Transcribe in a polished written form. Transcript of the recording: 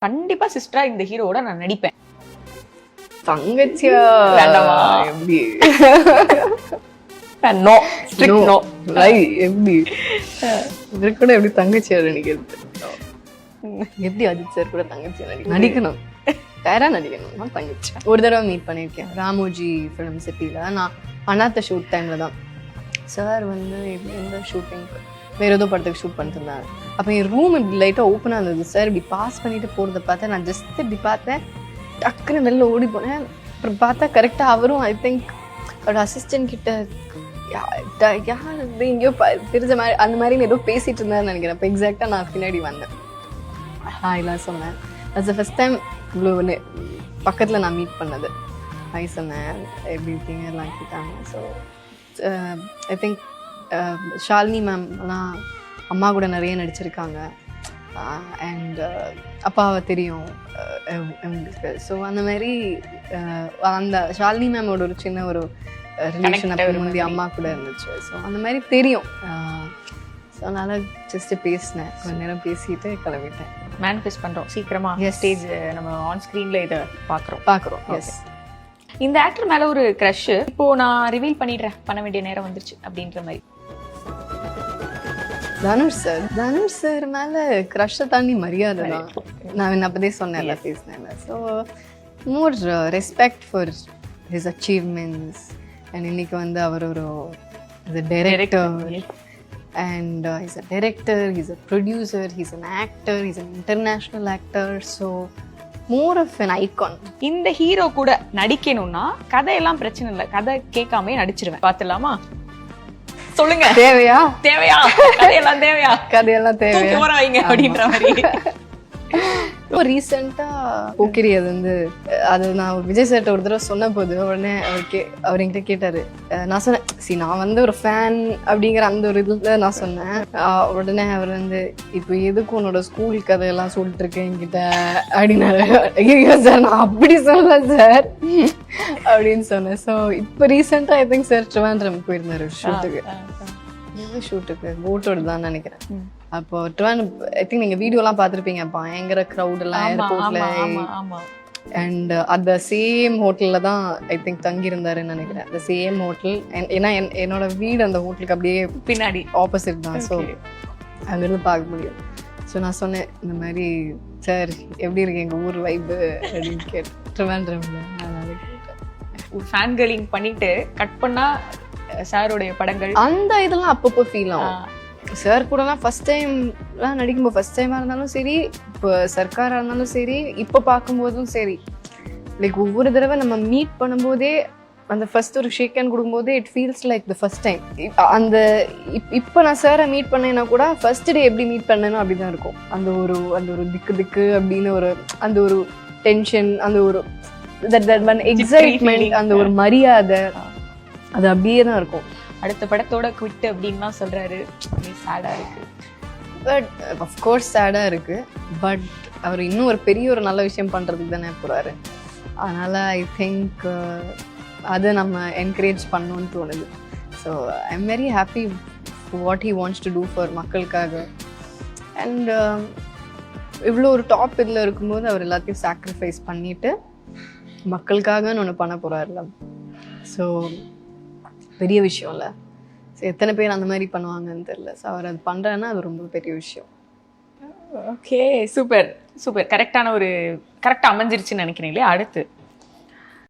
கண்டிப்பா சிஸ்டரா இந்த ஹீரோட நான் நடிப்பேன். தங்கச்சியா வேண்டாமா? எப்படி நோ ஸ்ட்ரிக்ட் நோ. எப்படி இவர் கூட எப்படி தங்கச்சியா நினைக்கிறது? எப்படி அஜித் சார் கூட தங்கச்சியா நடிக்கணும், வேற நடிக்கணும், தங்கச்சி. ஒரு தடவை மீட் பண்ணியிருக்கேன் ராமோஜி ஃபிலிம் சிட்டியில். நான் அனாத்த ஷூட் டைமில் தான் சார் வந்து எந்த ஷூட்டிங் வேறு ஏதோ படத்துக்கு ஷூட் பண்ணிட்டு இருந்தாங்க. அப்போ என் ரூம் இப்படி லைட்டாக ஓப்பனாக இருந்தது. சார் இப்படி பாஸ் பண்ணிட்டு போகிறத பார்த்தேன். நான் ஜஸ்ட் இப்படி பார்த்தேன், டக்குன்னு வெளில ஓடி போனேன். அப்புறம் பார்த்தா கரெக்டாக அவரும் ஐ திங்க் அவரோட அசிஸ்டன்ட் கிட்ட யார் எங்கேயோ தெரிஞ்ச மாதிரி அந்த மாதிரி ஏதோ பேசிகிட்டு இருந்தாருன்னு நினைக்கிறேன். அப்போ எக்ஸாக்டாக நான் பின்னாடி வந்தேன், ஹாய்லாம் சொன்னேன். அது ஃபஸ்ட் டைம் இவ்வளோ பக்கத்தில் நான் மீட் பண்ணது. ஹாய் சொன்னேன், எப்படி இருக்கீங்க எல்லாம் கேட்டாங்க. ஸோ ஐ திங்க் ஷாலினி மேம்லாம் அம்மா கூட நிறைய நடிச்சிருக்காங்க அண்ட் அப்பாவை தெரியும் எங்களுக்கு. ஸோ அந்த மாதிரி அந்த ஷாலினி மேமோட ஒரு சின்ன ஒரு ரிலேஷன் அப்போ முந்தைய அம்மா கூட இருந்துச்சு. ஸோ அந்த மாதிரி தெரியும். ஸோ அதனால் ஜஸ்ட்டு பேசினேன், கொஞ்ச நேரம் பேசிட்டு கிளம்பிட்டேன். மேனிஃபெஸ்ட் பண்றோம் சீக்கிரமா ஸ்டேஜ் நம்ம ஆன் ஸ்கிரீன்ல இதை பார்க்குறோம். எஸ். இந்த ஆக்டர் மேல ஒரு க்ரஷ் இப்போ நான் ரிவீல் பண்ணிடுறேன், பண்ண வேண்டிய நேரம் வந்துருச்சு அப்படின்ற மாதிரி. தனுஷ் சார் மேல க்ரஷ்ஷை தாண்டி மரியாதை தான். நான் அப்பதே சொன்னேன்ல, பேசினேன்ல. So more respect for his achievements. And இன்னைக்கு வந்து அவர் ஒரு director and he's a director, he's a producer, he's an actor, he's an international actor, so more of an icon. இந்த ஹீரோ கூட நடிக்கணும்னா கதையெல்லாம் பிரச்சனை இல்லை, கதை கேட்காமே நடிச்சிருவேன். பார்த்துலாமா? சொல்லுங்க, தேவையா கதையெல்லாம் தேவையா வைங்க அப்படின்ற மாதிரி. ரீசெண்டாக போக்கிரி அது வந்து அது நான் விஜய் சார்ட்ட ஒரு தடவை சொன்ன போது உடனே அவர் என்கிட்ட கேட்டாரு. நான் சொன்னேன், நான் வந்து ஒரு ஃபேன் அப்படிங்கிற அந்த ஒரு இதில் நான் சொன்னேன். உடனே அவர் வந்து இப்போ எதுக்கு உன்னோட ஸ்கூல் கதையெல்லாம் சொல்லிட்டு இருக்கேன் என்கிட்ட அப்படின்னாரு. ஐயோ சார், நான் அப்படி சொல்லல சார் அப்படின்னு சொன்னேன். ஸோ இப்போ ரீசெண்டாக ஐ திங்க் சார் ட்ரிவாண்ட்ரம் போயிருந்தாரு ஷூட்டுக்கு போட்டோடு தான் நினைக்கிறேன். அப்போ ஐ திங்க் நீங்க வீடியோலாம் பார்த்துருப்பீங்க, பயங்கர க்ரௌட் எல்லாம் ஏர்போர்ட்ல. அண்ட் அந்த சேம் ஹோட்டல்ல தான் ஐ திங்க் தங்கி இருந்தாருன்னு நினைக்கிறேன். அந்த சேம் ஹோட்டல். ஏன்னா என்னோட வீடு அந்த ஹோட்டலுக்கு அப்படியே பின்னாடி ஆப்போசிட் தான். ஸோ அங்கிருந்து பார்க்க முடியும். ஸோ நான் சொன்னேன், இந்த மாதிரி சார் எப்படி இருக்கு எங்க ஊர் வைப்பு அப்படின்னு கேட்டேன். ட்ரிவாண்ட்ரம்ல அதனால கேட்டேன். ஃபேன் கேர்லிங் பண்ணிட்டு கட் பண்ணா சாருடைய படங்கள் அந்த இதெல்லாம் அப்பப்போ ஃபீல் ஆகும். சார் கூடலாம் ஃபர்ஸ்ட் டைம்லாம் நடிக்கும்போது, ஃபர்ஸ்ட் டைமாக இருந்தாலும் சரி, இப்போ சர்க்காராக இருந்தாலும் சரி, இப்போ பார்க்கும்போதும் சரி, லைக் ஒவ்வொரு தடவை நம்ம மீட் பண்ணும்போதே அந்த ஃபர்ஸ்ட் ஒரு ஷேக் ஹேண்ட் கொடுக்கும்போதே it feels like the first time. அந்த இப்போ நான் சாரை மீட் பண்ணேன்னா கூட ஃபர்ஸ்ட் டே எப்படி மீட் பண்ணேனோ அப்படி தான் இருக்கும். அந்த ஒரு திக்கு அப்படின்னு ஒரு அந்த ஒரு டென்ஷன், அந்த ஒரு எக்ஸைட்மெண்ட், அந்த ஒரு மரியாதை, அது அப்படியே தான் இருக்கும். அடுத்த படத்தோட குவிட் அப்படின்னு தான் சொல்றாரு. சேடா இருக்கு. பட் அஃப்கோர்ஸ் சேடா இருக்கு. பட் அவர் இன்னும் ஒரு பெரிய ஒரு நல்ல விஷயம் பண்றதுக்கு தானே போறாரு. அதனால ஐ திங்க் அதை நம்ம என்கரேஜ் பண்ணணும்னு தோணுது. So I am very happy what he wants to do for மக்களுக்காக. அண்ட் இவ்வளோ ஒரு டாப் இதில் இருக்கும்போது அவர் எல்லாத்தையும் சாக்ரிஃபைஸ் பண்ணிட்டு மக்களுக்காகன்னு ஒன்று பண்ண போறாருல. ஸோ பெரிய விஷயம் இல்லை. ஸோ எத்தனை பேர் அந்த மாதிரி பண்ணுவாங்கன்னு தெரியல. ஸோ அவர் அது பண்ணுறாருன்னா அது ரொம்ப பெரிய விஷயம். Okay, super. கரெக்டாக அமைஞ்சிருச்சுன்னு நினைக்கிறீங்களே. அடுத்து